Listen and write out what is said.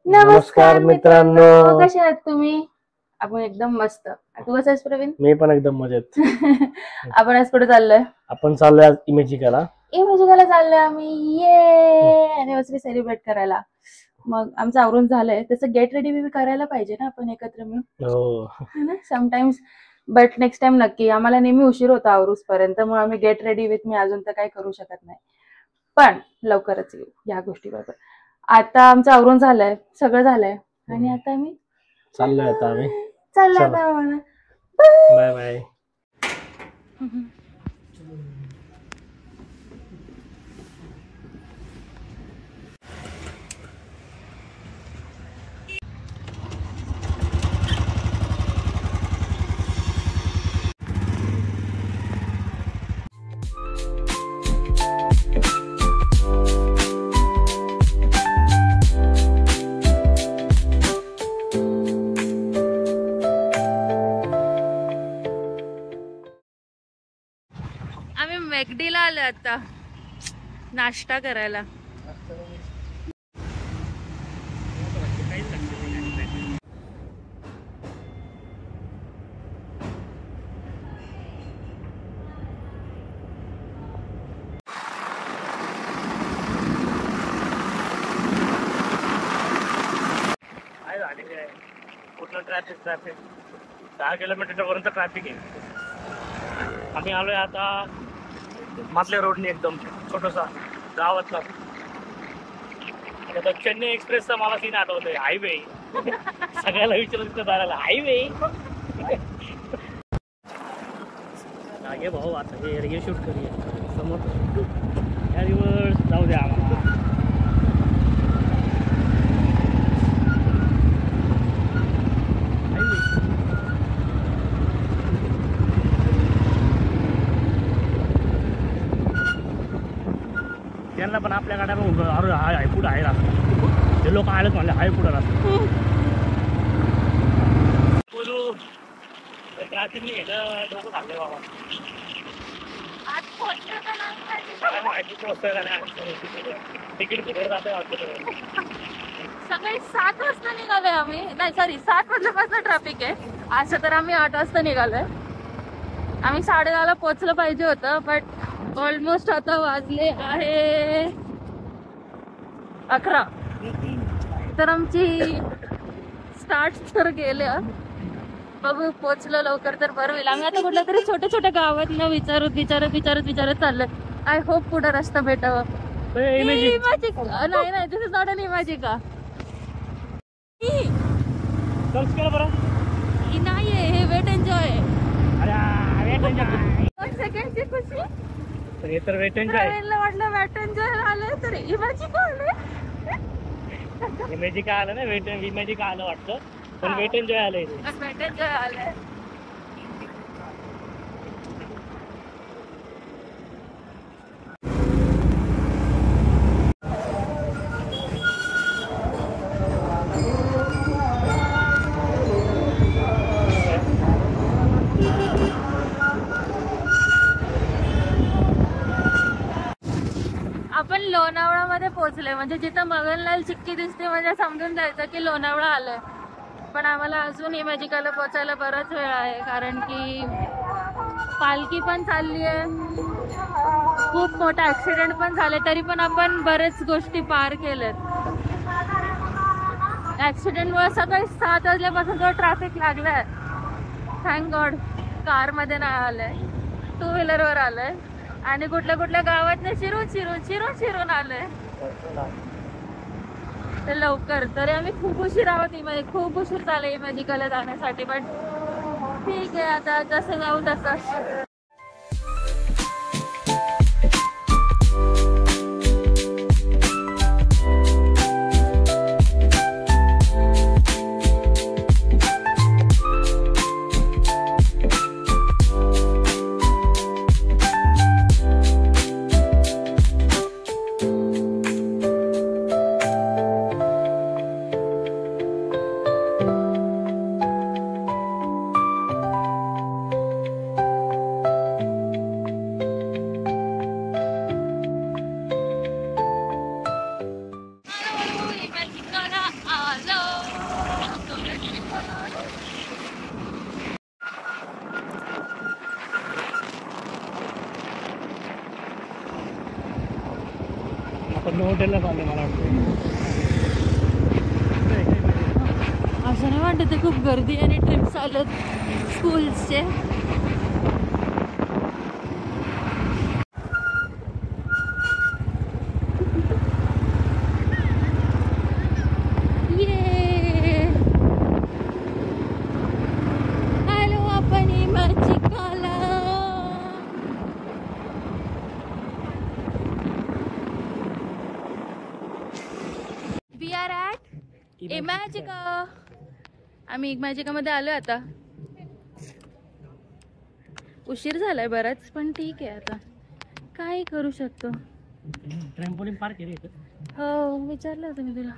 नमस्कार मित्रांनो, कसे आहात तुम्ही? आपण एकदम मस्त. तू कसा आहेस प्रवीण? मी पण एकदम मजेत. आपण आज कुठे चाललोय? आपण चाललोय आज इमेजिकाला चाललोय आम्ही. ये अॅनिव्हर्सरी सेलिब्रेट करायला. मग आमचं आवरून झालंय. तसं गेट रेडी बी करायला पाहिजे ना आपण एकत्र मिळून. हो ना समटाइम्स, बट नेक्स्ट टाइम नक्की. आम्हाला नेहमी उशीर होता आवरूस पर्यंत, मग आम्ही गेट रेडी विथ मी अजून तर काही करू शकत नाही, पण लवकरच येऊ या गोष्टीबरोबर. आता आमचं आवरून झालंय, सगळं झालंय आणि आता आम्ही चाललोय आता आम्ही. चाललोय. Bye bye. आम्ही मॅकडीला आलो आता नाश्ता करायला. कुठलं ट्रॅफिक 10 किलोमीटरच्या वरचं ट्रॅफिक आहे. आम्ही आलोय आता मधल्या रोडने, एकदम छोटसा गावातला. आता चेन्नई एक्सप्रेसचा मला सीन आठवतोय. हायवे सगळ्याला विचारलं तिथं जायला हायवे. लागे भाऊ आता हे शूट करूया समोर. या रिव्हर्स जाऊ द्या आम्हाला. त्यांना पण आपल्या गाड्या अरे हाय पुढं आहे रस्ता. ते लोक आलेच म्हणले हाय पुढं रस्ता. बोलू ट्रॅफिकने घेतलं डोकं खाल्ले बाबा. तिकीट कुठे जाते सकाळी 7 वाजता निघालोय आम्ही. नाही सॉरी, 7 वाजल्यापासून ट्रॅफिक आहे. असं तर आम्ही 8 वाजता निघालोय. आम्ही 10:30ला पोहोचलं पाहिजे होतं, बट ऑलमोस्ट आता वाजले आहे 11. तर आमची स्टार्ट तर गेल्या. बघू पोहोचलं लवकर तर बरं होईल. आम्ही आता कुठल्या तरी छोट्या छोट्या गावात न विचारत चाललोय. आय होप पुढे रस्ता भेटावा. इमॅजिका नाही, दिस इज नॉट अन इमॅजिका. नाही, हे वेट एन्जॉय. सेकंडची खुशी. हे तर वेट एन्जॉय वाटलं वेट एन्जॉय आलं तर इमॅजिका आलं. इमॅजिका आलं ना, इमॅजिका आलं वाटतं, पण वेट एन्जॉय आलंय. वेट एन्जॉय आलंय. आपण लोणावळामध्ये पोहोचले, म्हणजे जिथं मगनलाल चिक्की दिसते म्हणजे समजून जायचं की लोणावळा आलंय. पण आम्हाला अजून इमॅजिकाला पोहोचायला बराच वेळ आहे, कारण की पालखी पण चालली आहे. खूप मोठा ऍक्सिडेंट पण झाले, तरी पण आपण बरेच गोष्टी पार केल्यात. ऍक्सिडेंटमुळे सकाळी 7 वाजल्यापासून जो ट्रॅफिक लागलाय, थँक गॉड कार मध्ये नाही आलंय, 2 व्हीलरवर आलंय. आणि कुठल्या गावात शिरून आलंय ते लवकर. तरी आम्ही खूप उशीर आहोत, खूप उशीर झाले इमॅजिकाला जाण्यासाठी. पण ठीक आहे, आता जसं जाऊ तसं. रिटर्नला चालले मला वाटतं. असं नाही वाटत खूप गर्दी आणि ट्रिप्स आलेत स्कूल्सचे. हॅलो आपण इमॅजिकाला. We are at Imagica. आम्ही इमॅजिकामध्ये आलो आता. उशीर झालाय बराच पण ठीक आहे आता काय करू शकतो. ट्रॅम्पोलिन पार्क आहे रे. हो विचारलं होतं मी तुला.